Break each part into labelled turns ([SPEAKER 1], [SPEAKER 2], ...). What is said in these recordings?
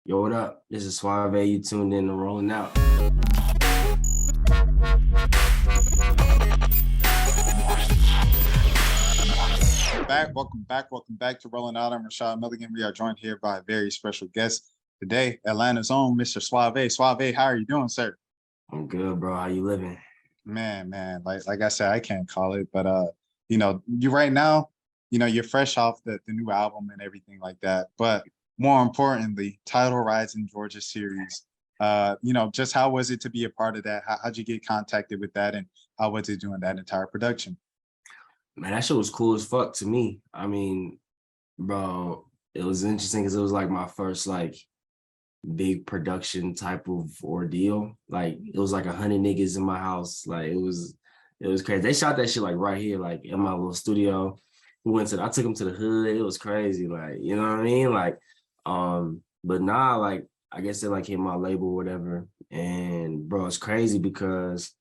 [SPEAKER 1] Yo, what up? This is SwaVay. You tuned in to Rolling Out.
[SPEAKER 2] Welcome back to Rolling Out. I'm Rashad Milligan. We are joined here by a very special guest today, Atlanta's own Mr. SwaVay. SwaVay, how are you doing, sir?
[SPEAKER 1] I'm good, bro. How you living?
[SPEAKER 2] Man, like I said, I can't call it, but you right now, you're fresh off the new album and everything like that. But more importantly, Title Rides in Georgia series. Just how was it to be a part of that? How'd you get contacted with that, and how was it doing that entire production?
[SPEAKER 1] Man, that shit was cool as fuck to me. I mean, bro, it was interesting because it was like my first like big production type of ordeal. Like it was like 100 niggas in my house. Like it was crazy. They shot that shit like right here, like in my little studio. I took them to the hood. It was crazy. Like, you know what I mean? Like, but nah, like I guess they like hit my label or whatever. And bro, it's crazy because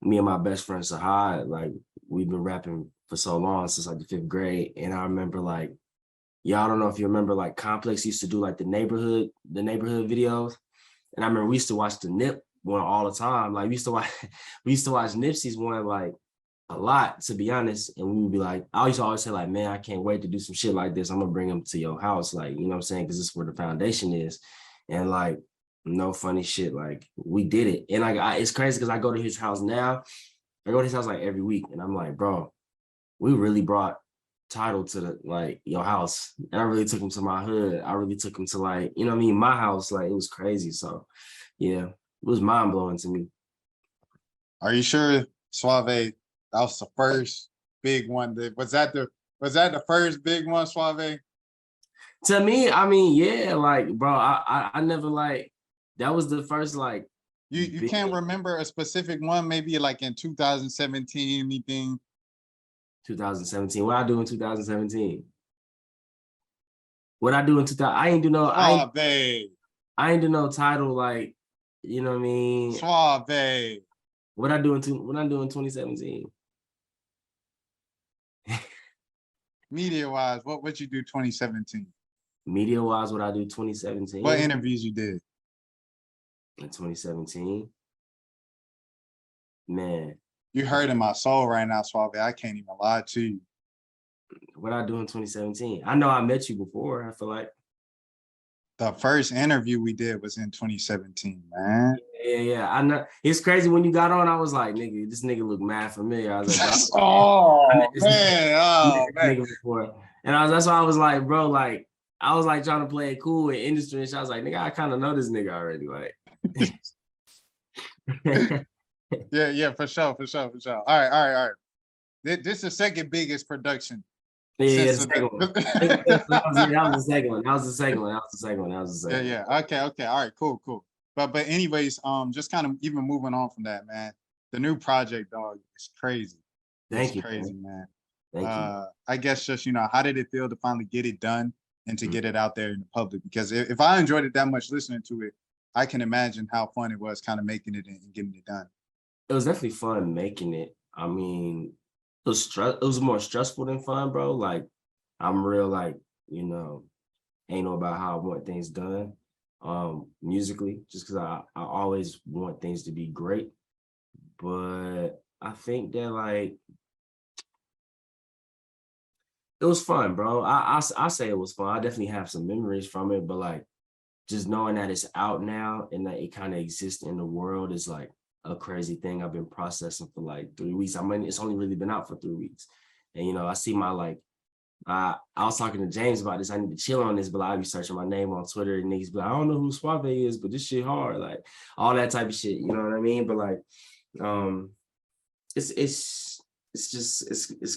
[SPEAKER 1] me and my best friend Sahad, like we've been rapping for so long since like the 5th grade. And I remember like, I don't know if you remember like Complex used to do like the neighborhood videos. And I remember we used to watch the Nip one all the time. Like we used to watch Nipsey's one like a lot, to be honest. And we would be like, I used to always say like, man, I can't wait to do some shit like this. I'm gonna bring him to your house. Like, you know what I'm saying? Cause this is where the foundation is. And like, no funny shit. Like we did it. And like, it's crazy cause I go to his house now. I go to his house like every week and I'm like, bro, we really brought Title to the like your house. And I really took him to my hood. I really took him to like, you know what I mean, my house. Like it was crazy. So yeah, it was mind blowing to me.
[SPEAKER 2] Are you sure, SwaVay, that was the first big one? Was that the first big one, SwaVay?
[SPEAKER 1] To me, I mean, yeah, like bro, I never like that was the first like
[SPEAKER 2] you can't remember a specific one, maybe like in 2017, anything.
[SPEAKER 1] 2017. What I do in 2017? What I do in 2000? I ain't do no.
[SPEAKER 2] SwaVay.
[SPEAKER 1] I ain't do no Title like, you know what I mean.
[SPEAKER 2] SwaVay.
[SPEAKER 1] What I do in 2017?
[SPEAKER 2] Media wise, what you do 2017?
[SPEAKER 1] Media wise, what I do 2017?
[SPEAKER 2] What interviews you did
[SPEAKER 1] in 2017? Man.
[SPEAKER 2] You hurting my soul right now, SwaVay. I can't even lie to you.
[SPEAKER 1] What I do in 2017? I know I met you before. I feel like
[SPEAKER 2] the first interview we did was in 2017, man.
[SPEAKER 1] Yeah. I know it's crazy when you got on. I was like, nigga, this nigga look mad familiar. I was like, man. Before. And that's why I was like, bro, like I was like trying to play it cool in industry and shit. I was like, nigga, I kind of know this nigga already. Like.
[SPEAKER 2] Yeah, for sure. All right. This is the second biggest production.
[SPEAKER 1] Yeah, that was the second one.
[SPEAKER 2] Yeah. Okay. All right, cool. But anyways, just kind of even moving on from that, man. The new project, dog, is crazy.
[SPEAKER 1] Thank you,
[SPEAKER 2] crazy, man.
[SPEAKER 1] Thank you.
[SPEAKER 2] I guess just, how did it feel to finally get it done and to get it out there in the public? Because if I enjoyed it that much listening to it, I can imagine how fun it was kind of making it and getting it done.
[SPEAKER 1] It was definitely fun making it. I mean, it was more stressful than fun, bro. Like I'm real, like, ain't know about how I want things done musically, just because I always want things to be great. But I think that like it was fun, bro. I say it was fun. I definitely have some memories from it, but like just knowing that it's out now and that it kind of exists in the world is like a crazy thing. I've been processing for like 3 weeks. I mean, it's only really been out for 3 weeks. And, I see my like, I was talking to James about this. I need to chill on this, but I be searching my name on Twitter and niggas be like, I don't know who SwaVay is, but this shit hard. Like all that type of shit, you know what I mean? But like, it's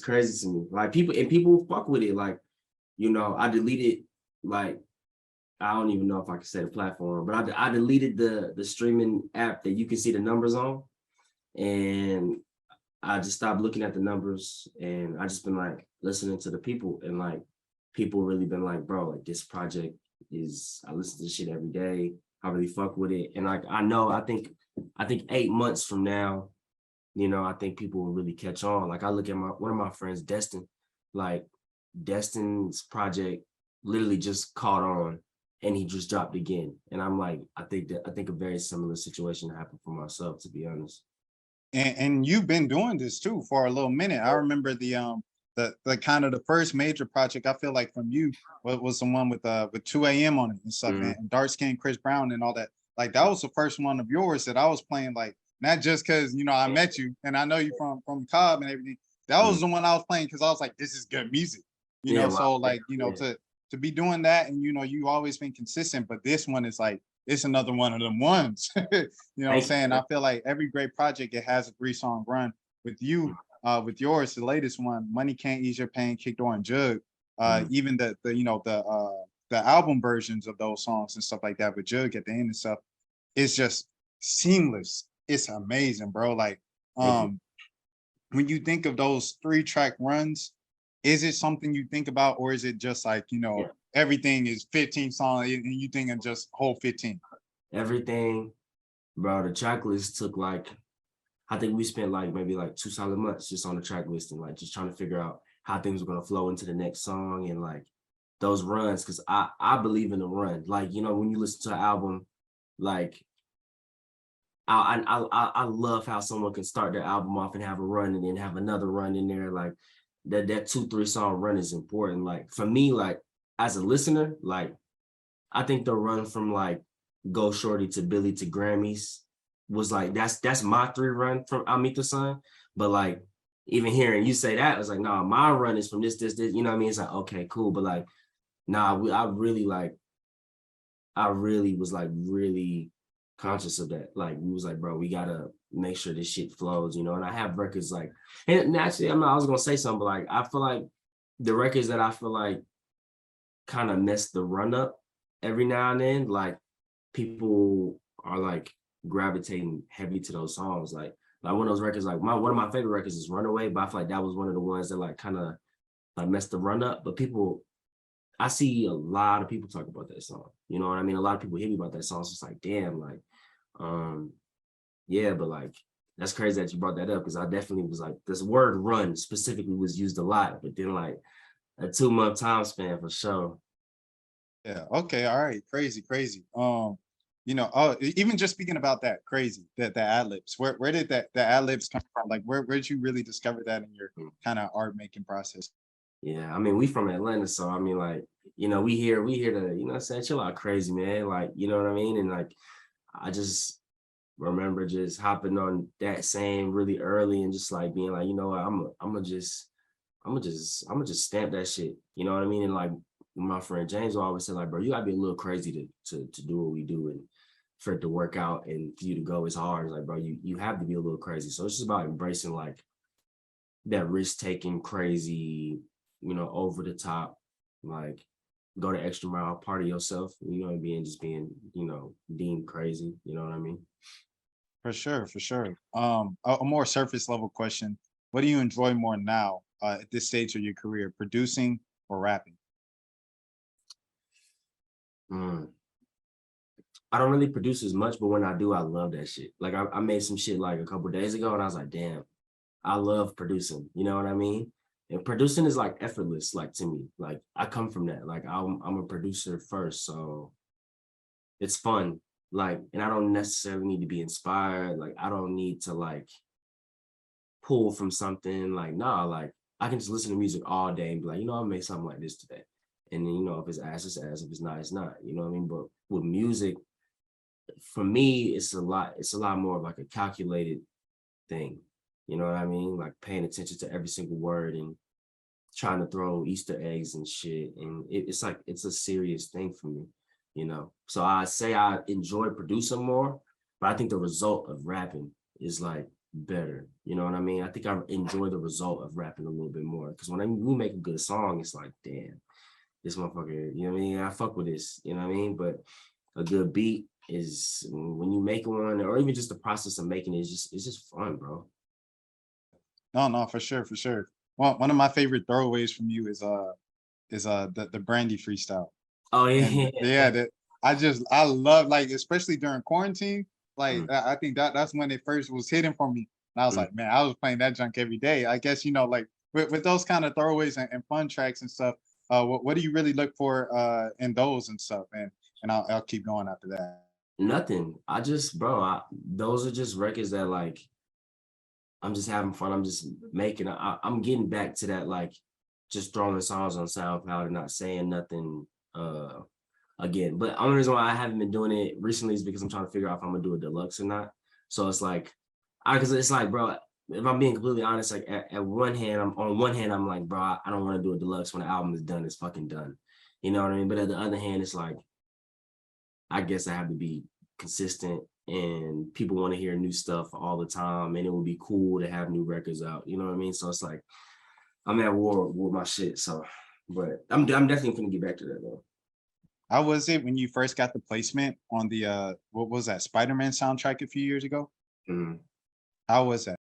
[SPEAKER 1] crazy to me. Like people fuck with it. Like, I deleted like, I don't even know if I can say the platform, but I deleted the streaming app that you can see the numbers on. And I just stopped looking at the numbers and I just been like listening to the people and like people really been like, bro, like this project I listen to this shit every day. I really fuck with it. And like, I think 8 months from now, I think people will really catch on. Like I look at one of my friends, Destin, like Destin's project literally just caught on. and he just dropped again. And I'm like, I think a very similar situation happened for myself, to be honest.
[SPEAKER 2] And you've been doing this too for a little minute. I remember the kind of the first major project I feel like from you was the one with 2 a.m. on it and stuff,
[SPEAKER 1] Mhm.
[SPEAKER 2] and dark skin Chris Brown and all that. Like that was the first one of yours that I was playing, like not just because I met you and I know you from Cobb and everything. That was
[SPEAKER 1] Mhm.
[SPEAKER 2] the one I was playing because I was like, this is good music,
[SPEAKER 1] Yeah, wow.
[SPEAKER 2] So
[SPEAKER 1] Yeah,
[SPEAKER 2] like
[SPEAKER 1] yeah.
[SPEAKER 2] to be doing that, and you always been consistent, but this one is like it's another one of them ones. You know what I'm
[SPEAKER 1] Thank you,
[SPEAKER 2] saying?
[SPEAKER 1] man.
[SPEAKER 2] I feel like every great project, it has a 3-song run. With you, with yours, the latest one, Money Can't Ease Your Pain, Kick Door and Jug,
[SPEAKER 1] Mhm.
[SPEAKER 2] even the album versions of those songs and stuff like that with Jug at the end and stuff, it's just seamless. It's amazing, bro. Like,
[SPEAKER 1] Thank you.
[SPEAKER 2] um, when you think of those 3-track runs, is it something you think about, or is it just like,
[SPEAKER 1] Yeah.
[SPEAKER 2] everything is 15 songs and you think of just whole 15?
[SPEAKER 1] Everything, bro. The track list took like, I think we spent like maybe like 2 solid months just on the track list and like just trying to figure out how things were gonna flow into the next song and like those runs. Cause I believe in the run. Like, when you listen to an album, like I love how someone can start their album off and have a run and then have another run in there. Like that 2, 3 song run is important. Like for me, like as a listener, like I think the run from like Go Shorty to Billy to Grammys was like that's my 3 run from I'll Meet the Sun. But like even hearing you say that, I was like, nah, my run is from this. You know what I mean? It's like, okay, cool. But like, nah, I really was like really conscious of that. Like we was like, bro, we gotta make sure this shit flows, And I have records like, and naturally, I was gonna say something, but like I feel like the records that I feel like kind of mess the run up every now and then, like people are like gravitating heavy to those songs. Like one of those records, like one of my favorite records is Runaway, but I feel like that was one of the ones that like kind of like messed the run up. But I see a lot of people talk about that song. You know what I mean? A lot of people hit me about that song. So it's like, damn, like, um, yeah, but like that's crazy that you brought that up because I definitely was like, this word run specifically was used a lot, but then like a 2 month time span for sure.
[SPEAKER 2] Yeah. Okay. All right. Crazy. Crazy. Oh, even just speaking about that, crazy that the ad libs. Where did the ad libs come from? Like, where did you really discover that in your kind of art making process?
[SPEAKER 1] Yeah, I mean, we from Atlanta, so I mean, like, we here to, what I'm saying, chill out crazy, man. Like, you know what I mean? And like, I just remember just hopping on that same really early and just like being like, you know what, I'm gonna just stamp that shit. You know what I mean? And like my friend James will always say, like, bro, you gotta be a little crazy to do what we do and for it to work out and for you to go as hard. It's like, bro, you have to be a little crazy. So it's just about embracing like that risk taking crazy, over the top, like go the extra mile, party yourself, just being, deemed crazy. You know what I mean?
[SPEAKER 2] For sure. For sure. A more surface level question: what do you enjoy more now, at this stage of your career, producing or rapping?
[SPEAKER 1] Mm. I don't really produce as much, but when I do, I love that shit. Like I made some shit like a couple days ago, and I was like, damn, I love producing. You know what I mean? And producing is like effortless, like to me. Like I come from that. Like I'm a producer first, so it's fun. Like, and I don't necessarily need to be inspired. Like I don't need to like pull from something. Like, nah, like I can just listen to music all day and be like, I'll make something like this today. And then, if it's ass, it's ass. If it's not, it's not. You know what I mean? But with music, for me, it's a lot more of like a calculated thing. You know what I mean? Like paying attention to every single word and trying to throw Easter eggs and shit. And it's like it's a serious thing for me. So I say I enjoy producing more, but I think the result of rapping is like better. You know what I mean? I think I enjoy the result of rapping a little bit more. Because we make a good song, it's like, damn, this motherfucker, you know what I mean? I fuck with this, you know what I mean? But a good beat is when you make one, or even just the process of making it is it's just fun, bro.
[SPEAKER 2] No, no, for sure, for sure. One of my favorite throwaways from you is the Brandy freestyle.
[SPEAKER 1] Oh
[SPEAKER 2] And
[SPEAKER 1] yeah.
[SPEAKER 2] yeah, that I love, like, especially during quarantine. Like
[SPEAKER 1] Mm,
[SPEAKER 2] I think that's when it first was hitting for me. And I was
[SPEAKER 1] mm.
[SPEAKER 2] like, man, I was playing that junk every day. I guess, like with those kind of throwaways and fun tracks and stuff, what do you really look for in those and stuff? And and I'll keep going after that.
[SPEAKER 1] Nothing. I just, bro, those are just records that like I'm just having fun. I'm just making. I'm getting back to that, like just throwing songs on SoundCloud and not saying nothing again. But the only reason why I haven't been doing it recently is because I'm trying to figure out if I'm gonna do a deluxe or not. So it's like, because it's like, bro, if I'm being completely honest, like at one hand, I'm like, bro, I don't want to do a deluxe when the album is done. It's fucking done. You know what I mean? But at the other hand, it's like, I guess I have to be consistent, and people want to hear new stuff all the time, and it would be cool to have new records out. You know what I mean? So it's like I'm at war with my shit. So, but I'm definitely gonna get back to that though.
[SPEAKER 2] How was it when you first got the placement on the what was that, Spider-Man soundtrack a few years ago?
[SPEAKER 1] Mhm.
[SPEAKER 2] How was that?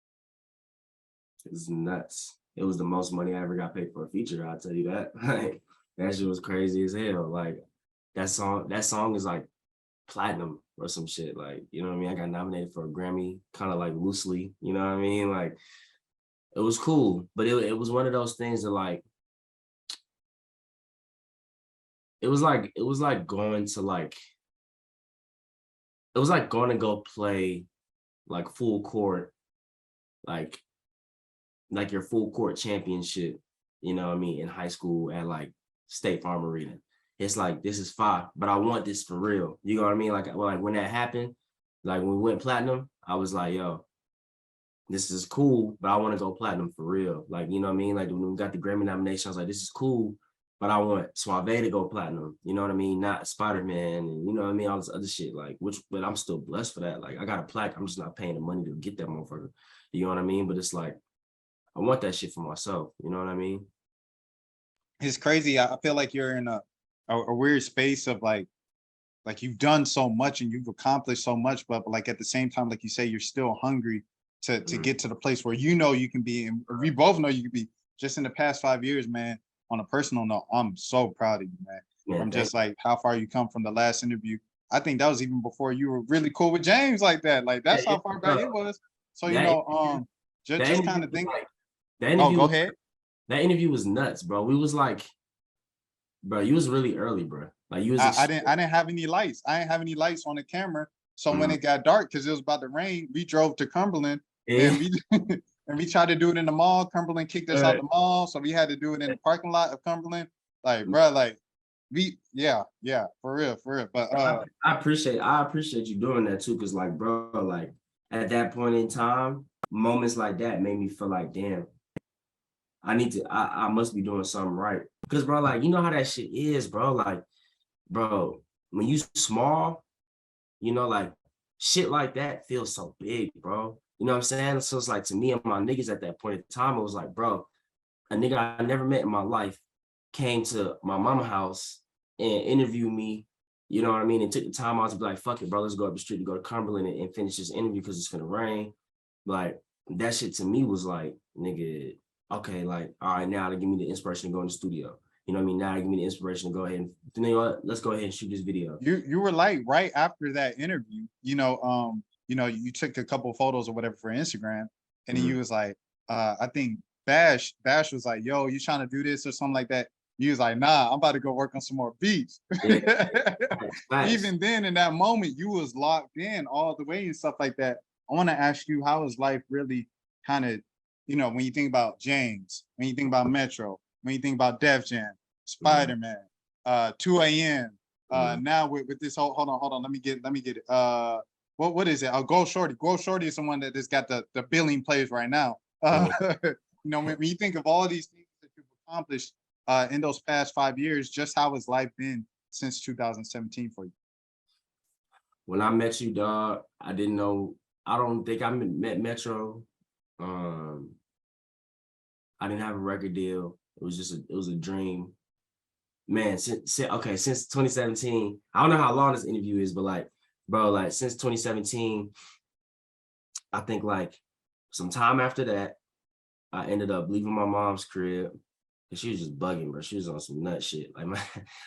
[SPEAKER 1] It was nuts. It was the most money I ever got paid for a feature. I'll tell you that. Like that shit was crazy as hell. Like that song is like platinum or some shit. Like, you know what I mean? I got nominated for a Grammy, kind of like loosely, you know what I mean? Like it was cool, but it was one of those things that like it was like going to like it was like going to go play like full court, like your full court championship, you know what I mean, in high school at like State Farm Arena. It's like, this is fire, but I want this for real. You know what I mean? Like when that happened, like when we went platinum, I was like, yo, this is cool, but I want to go platinum for real. Like, you know what I mean? Like when we got the Grammy nomination, I was like, this is cool, but I want SwaVay to go platinum. You know what I mean? Not Spider-Man, and you know what I mean? All this other shit. Like, but I'm still blessed for that. Like, I got a plaque. I'm just not paying the money to get that motherfucker. You know what I mean? But it's like, I want that shit for myself. You know what I mean?
[SPEAKER 2] It's crazy. I feel like you're in a weird space of like you've done so much and you've accomplished so much, but like at the same time, like you say, you're still hungry to get to the place where you know you can be, and we both know you can be. Just in the past 5 years, man, on a personal note, I'm so proud of you, man.
[SPEAKER 1] Yeah,
[SPEAKER 2] From just like how far you come from the last interview. I think that was even before you were really cool with James like that. Like that's
[SPEAKER 1] yeah,
[SPEAKER 2] how far back it was. So
[SPEAKER 1] that that
[SPEAKER 2] just kind
[SPEAKER 1] interview
[SPEAKER 2] of
[SPEAKER 1] was
[SPEAKER 2] think.
[SPEAKER 1] like that
[SPEAKER 2] Oh,
[SPEAKER 1] interview
[SPEAKER 2] go
[SPEAKER 1] was
[SPEAKER 2] ahead.
[SPEAKER 1] that interview was nuts, bro. We was like, bro, you was really early, bro. Like you was
[SPEAKER 2] I didn't have any lights. I didn't have any lights on the camera. So when
[SPEAKER 1] Mhm.
[SPEAKER 2] it got dark, because it was about to rain, we drove to Cumberland
[SPEAKER 1] Yeah.
[SPEAKER 2] and we and we tried to do it in the mall. Cumberland kicked us out the mall, so we had to do it in the parking lot of Cumberland. Like, bro, like yeah, for real, for real. But
[SPEAKER 1] I appreciate you doing that too, because like, bro, like at that point in time, moments like that made me feel like, damn, I must be doing something right. Because bro, like, you know how that shit is, bro. Like, bro, when you small, you know, like shit like that feels so big, bro. You know what I'm saying? So it's like to me and my niggas at that point in time, it was like, bro, a nigga I never met in my life came to my mama house and interviewed me, you know what I mean, and took the time out to be like, fuck it, bro, let's go up the street to go to Cumberland and finish this interview because it's gonna rain. Like that shit to me was like, nigga, okay, like, all right, now to give me the inspiration to go in the studio. You know what I mean? Now to give me the inspiration to go ahead and, you know what, let's go ahead and shoot this video.
[SPEAKER 2] you were like right after that interview, you took a couple of photos or whatever for Instagram, and then
[SPEAKER 1] Mhm.
[SPEAKER 2] you was like, I think Bash was like, yo, you trying to do this or something like that. You was like, nah, I'm about to go work on some more beats.
[SPEAKER 1] Yeah, facts.
[SPEAKER 2] Even then, in that moment, you was locked in all the way and stuff like that. I want to ask you, how is life really kind of, when you think about James, when you think about Metro, when you think about Def Jam,
[SPEAKER 1] Mhm.
[SPEAKER 2] Spider-Man, 2 a.m.
[SPEAKER 1] Mhm.
[SPEAKER 2] Now with this whole, hold on, let me get it. What is it? Go Shorty. Go Shorty is someone that just got the billing plays right now.
[SPEAKER 1] Mhm.
[SPEAKER 2] When you think of all these things that you've accomplished in those past 5 years, just how has life been since 2017 for you?
[SPEAKER 1] When I met you, dog, I didn't know. I don't think I met Metro. Um, I didn't have a record deal. It was a dream. Man, since 2017, I don't know how long this interview is, but like, bro, like since 2017, I think like some time after that, I ended up leaving my mom's crib because she was just bugging, bro. She was on some nut shit. Like my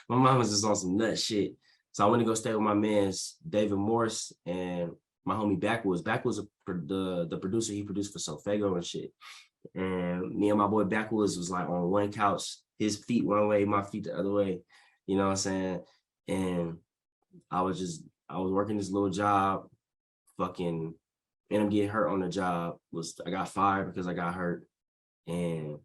[SPEAKER 1] mom was just on some nut shit. So I went to go stay with my man's David Morse and my homie Backwoods. Backwoods, the producer, he produced for SoFago and shit. And me and my boy Backwoods was like on one couch, his feet one way, my feet the other way. You know what I'm saying? And I was working this little job, fucking, and I'm getting hurt on the job. I got fired because I got hurt, and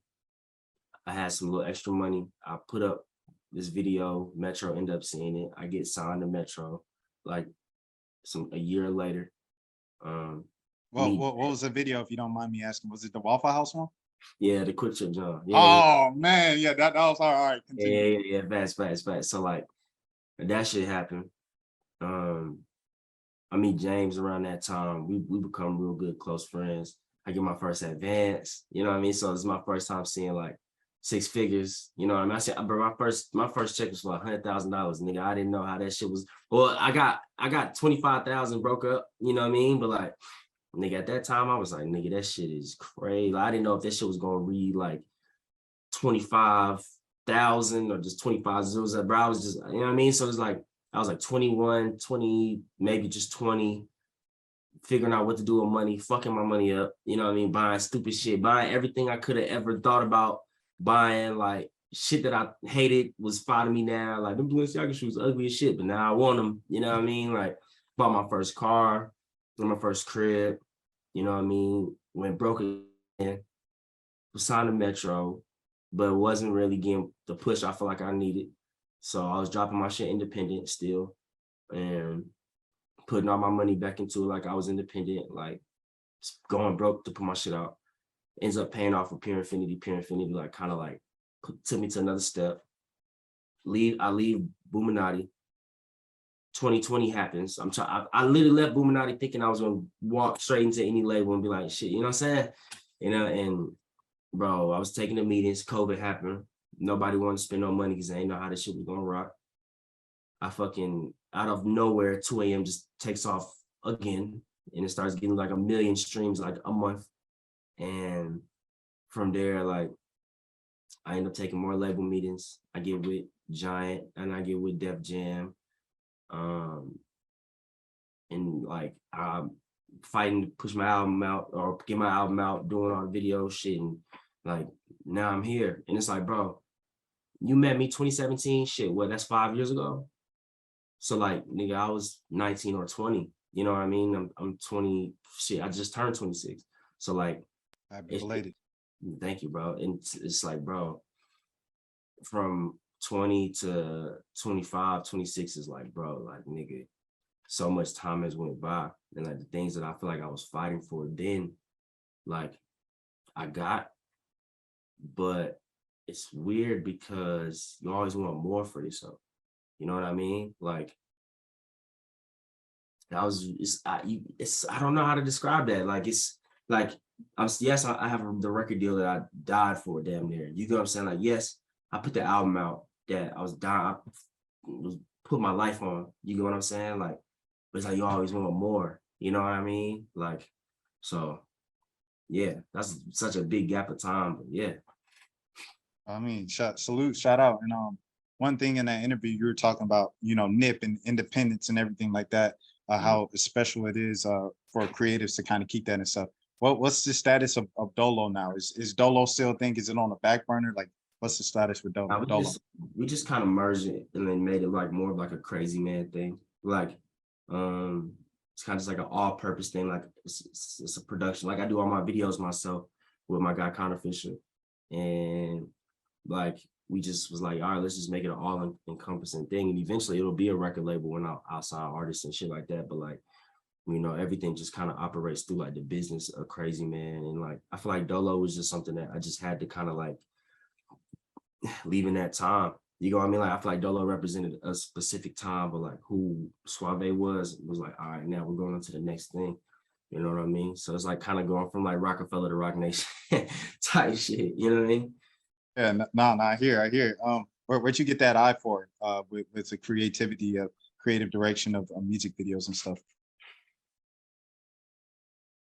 [SPEAKER 1] I had some little extra money. I put up this video. Metro ended up seeing it. I get signed to Metro, like a year later.
[SPEAKER 2] Well, what was the video, if you don't mind me asking? Was it the Waffle House one?
[SPEAKER 1] Yeah, the quick trip John.
[SPEAKER 2] Oh man, yeah, that was all right. Continue.
[SPEAKER 1] Yeah. Fast. So like that shit happened. I meet James around that time. We become real good, close friends. I get my first advance, you know what I mean? So this is my first time seeing like 6 figures, you know what I mean? I said, bro, my first check was for $100,000, nigga. I didn't know how that shit was. Well, I got 25,000 broke up, you know what I mean? But like, nigga, at that time, I was like, nigga, that shit is crazy. Like, I didn't know if that shit was gonna read like 25,000 or just 25 zeros. Bro, I was just, you know what I mean? So it's like, I was like 21, 20, maybe just 20, figuring out what to do with money, fucking my money up, you know what I mean? Buying stupid shit, buying everything I could have ever thought about buying, like shit that I hated was following me now. Like, them Balenciaga shoes ugly as shit, but now I want them, you know what I mean? Like, bought my first car, my first crib, you know what I mean? Went broke again, was signed to Metro, but wasn't really getting the push I feel like I needed. So I was dropping my shit independent still and putting all my money back into it like I was independent, like going broke to put my shit out. Ends up paying off with Pure Infinity. Pure Infinity like kind of like took me to another step. I leave Buminati. 2020 happens. I literally left Buminati thinking I was gonna walk straight into any label and be like, shit, you know what I'm saying? You know, and bro, I was taking the meetings, COVID happened. Nobody wanted to spend no money because they didn't know how this shit was gonna rock. I fucking, out of nowhere, 2 a.m. just takes off again, and it starts getting like 1 million streams like a month. And from there, like, I end up taking more label meetings. I get with Giant and I get with Def Jam. And like, I'm fighting to push my album out or get my album out, doing all the video shit. And like, now I'm here. And it's like, bro, you met me 2017, shit, what, that's 5 years ago? So like, nigga, I was 19 or 20, you know what I mean? I'm 20, shit, I just turned 26. So like,
[SPEAKER 2] Happy belated.
[SPEAKER 1] Thank you, bro. And it's like, bro, from 20 to 25, 26 is like, bro, like, nigga, so much time has went by. And like the things that I feel like I was fighting for then, like, I got, but it's weird because you always want more for yourself. You know what I mean? Like, I don't know how to describe that. Like, it's like, yes, I have the record deal that I died for damn near. You know what I'm saying? Like, yes, I put the album out that I was dying, put my life on. You get what I'm saying? Like, but it's like you always want more. You know what I mean? Like, so yeah, that's such a big gap of time. But yeah.
[SPEAKER 2] I mean, salute, shout out. And one thing in that interview, you were talking about, NIP and independence and everything like that, how special it is for creatives to kind of keep that and stuff. What's the status of Dolo now? Is Dolo still is it on the back burner? Like, what's the status with Dolo?
[SPEAKER 1] We just kind of merged it and then made it like more of like a crazy man thing. Like, it's kind of just like an all-purpose thing. Like, it's a production. Like, I do all my videos myself with my guy Connor Fisher, and like, we just was like, all right, let's just make it an all-encompassing thing, and eventually it'll be a record label when outside artists and shit like that. But like, everything just kind of operates through like the business of Crazy Man. And like, I feel like Dolo was just something that I just had to kind of like leave in that time. You know what I mean? Like, I feel like Dolo represented a specific time, but like who SwaVay was like, all right, now we're going on to the next thing. You know what I mean? So it's like kind of going from like Rockefeller to Rock Nation type shit. You know what I mean?
[SPEAKER 2] Yeah, no, I hear. Where'd you get that eye for with the creativity of creative direction of music videos and stuff?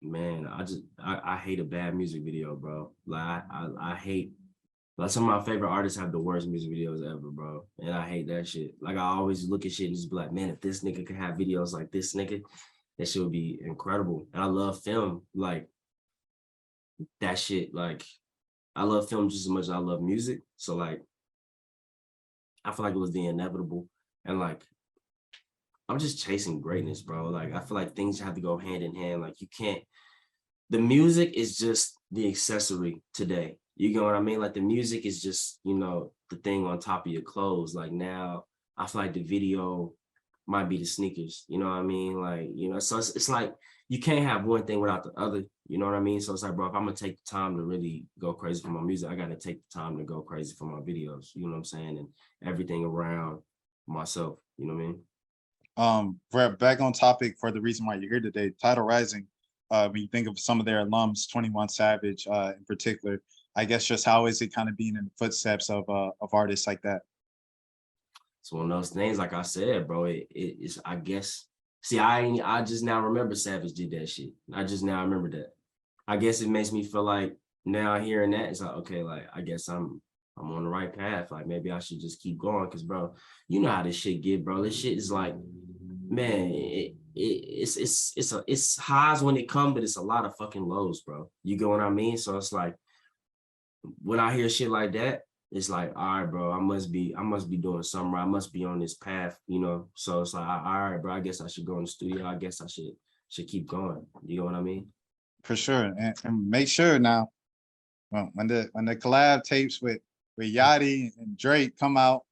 [SPEAKER 1] Man, I hate a bad music video, bro. Like, I hate, like, some of my favorite artists have the worst music videos ever, bro. And I hate that shit. Like, I always look at shit and just be like, man, if this nigga could have videos like this nigga, that shit would be incredible. And I love film, like, that shit. Like, I love film just as much as I love music. So like, I feel like it was the inevitable. And like, I'm just chasing greatness, bro. Like I feel like things have to go hand in hand. Like you can't. The music is just the accessory today. You know what I mean? Like the music is just, the thing on top of your clothes. Like now, I feel like the video might be the sneakers. You know what I mean? Like, so it's like you can't have one thing without the other. You know what I mean? So it's like, bro, if I'm gonna take the time to really go crazy for my music, I gotta take the time to go crazy for my videos. You know what I'm saying? And everything around myself. You know what I mean?
[SPEAKER 2] We're back on topic for the reason why you're here today. Tidal Rising, when you think of some of their alums, 21 Savage, in particular, I guess just how is it kind of being in the footsteps of artists like that?
[SPEAKER 1] It's one of those things, like I said, bro. It's I guess. See, I just now remember Savage did that shit. I just now remember that. I guess it makes me feel like now hearing that, it's like, okay, like I guess I'm on the right path. Like maybe I should just keep going. Cause bro, you know how this shit get, bro. This shit is like, man, it's highs when it comes, but it's a lot of fucking lows, bro. You get what I mean? So it's like when I hear shit like that, it's like, all right, bro, I must be doing something right. I must be on this path, So it's like, all right, bro, I guess I should go in the studio. I guess I should keep going. You know what I mean?
[SPEAKER 2] For sure, and make sure now, well, when the collab tapes with Yachty and Drake come out,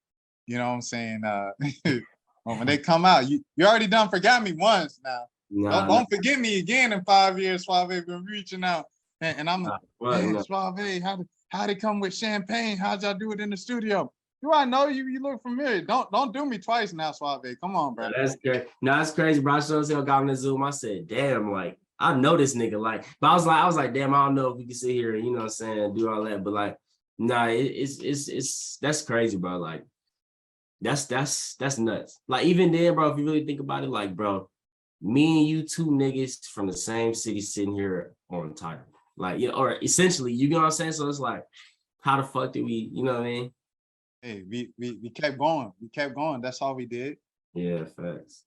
[SPEAKER 2] you know what I'm saying? Well, when they come out, you already done forgot me once now.
[SPEAKER 1] Nah,
[SPEAKER 2] Don't forget me again in 5 years. SwaVay been reaching out, and I'm
[SPEAKER 1] well,
[SPEAKER 2] man, SwaVay, how they come with champagne? How'd y'all do it in the studio? Do I know you? You look familiar. Don't do me twice now, SwaVay. Come on, bro.
[SPEAKER 1] that's crazy. No, that's crazy, bro. I showed got on the Zoom. I said, damn, like, I know this nigga. Like, but I was like, damn, I don't know if we can sit here and, you know what I'm saying, do all that. But like, nah, it's that's crazy, bro. Like, that's nuts. Like, even then, bro, if you really think about it, like, bro, me and you two niggas from the same city sitting here on title. Like, or essentially, you know what I'm saying? So it's like, how the fuck did we, you know what I mean?
[SPEAKER 2] Hey, we kept going. We kept going. That's all we did.
[SPEAKER 1] Yeah, facts.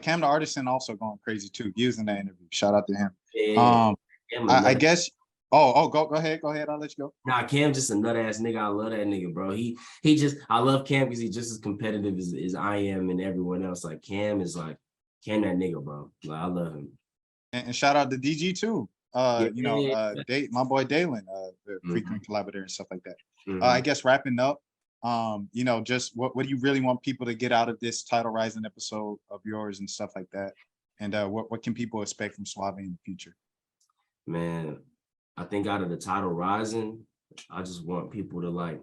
[SPEAKER 2] Cam the Artisan also going crazy too. He was in that interview. Shout out to him.
[SPEAKER 1] Yeah.
[SPEAKER 2] Um, I guess. Oh, go ahead. Go ahead. I'll let you go.
[SPEAKER 1] Nah, Cam just a nut ass nigga. I love that nigga, bro. I love Cam because he's just as competitive as I am and everyone else. Like Cam that nigga, bro. Like I love him.
[SPEAKER 2] And shout out to DG too.
[SPEAKER 1] Yeah.
[SPEAKER 2] My boy Dalen, the frequent collaborator and stuff like that. I guess wrapping up, just what do you really want people to get out of this Tidal Rising episode of yours and stuff like that? And what can people expect from SwaVay in the future?
[SPEAKER 1] Man, I think out of the Tidal Rising, I just want people to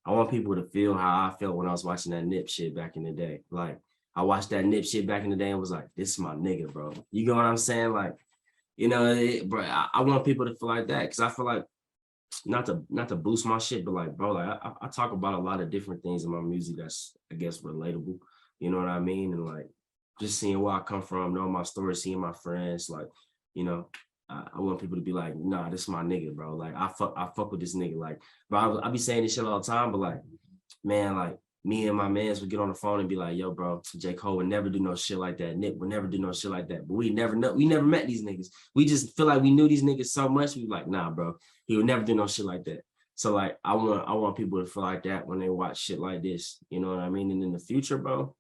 [SPEAKER 1] I want people to feel how I felt when I was watching that Nip shit back in the day. Like I watched that Nip shit back in the day and was like, this is my nigga, bro. You know what I'm saying? Like, bro, I want people to feel like that because I feel like not to boost my shit, but like, bro, like I talk about a lot of different things in my music that's I guess relatable. You know what I mean? And like just seeing where I come from, knowing my story, seeing my friends, like, I want people to be like, nah, this is my nigga, bro. Like I fuck with this nigga. Like, bro, I be saying this shit all the time, but like, man, like me and my mans would get on the phone and be like, yo, bro, J. Cole would never do no shit like that. Nick would never do no shit like that. But we never met these niggas. We just feel like we knew these niggas so much. We like, nah, bro, he would never do no shit like that. So like, I want people to feel like that when they watch shit like this. You know what I mean? And in the future, bro,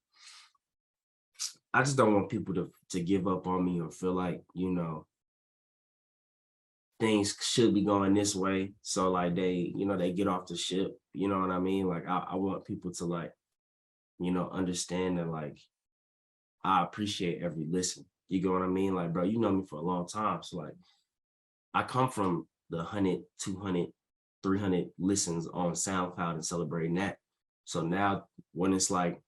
[SPEAKER 1] I just don't want people to give up on me or feel like, things should be going this way. So like they get off the ship. You know what I mean? Like I want people to like, understand that like I appreciate every listen. You get what I mean? Like, bro, you know me for a long time. So like I come from the 100, 200, 300 listens on SoundCloud and celebrating that. So now when it's like,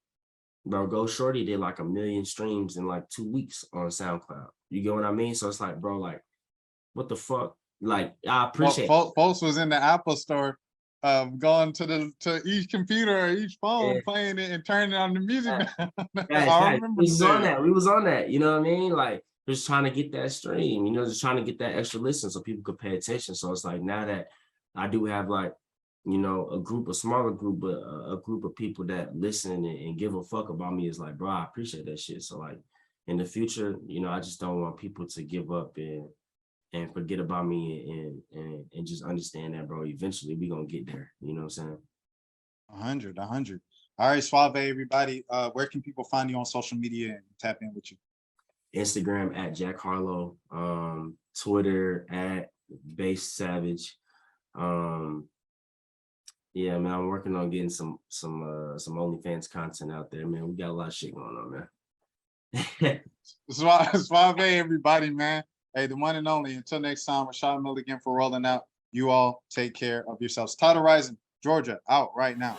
[SPEAKER 1] bro, Go Shorty did like 1 million streams in like 2 weeks on SoundCloud. You get what I mean? So it's like, bro, like, what the fuck? Like, I appreciate
[SPEAKER 2] folks was in the Apple store, going to each computer or each phone, playing it and turning on the music. I remember
[SPEAKER 1] we was on that, you know what I mean? Like, just trying to get that stream, just trying to get that extra listen so people could pay attention. So it's like now that I do have like, a smaller group, but a group of people that listen and give a fuck about me is like, bro, I appreciate that shit. So like in the future, I just don't want people to give up and forget about me and just understand that, bro, eventually we gonna get there. You know what I'm saying?
[SPEAKER 2] 100. All right, SwaVay, everybody. Where can people find you on social media and tap in with you?
[SPEAKER 1] Instagram at Jack Harlow, Twitter at Base Savage. Yeah, man, I'm working on getting some OnlyFans content out there, man. We got a lot of shit going on, man.
[SPEAKER 2] SwaVay, everybody, man. Hey, the one and only. Until next time, Rashad Milligan for rolling out. You all take care of yourselves. Title Rising, Georgia, out right now.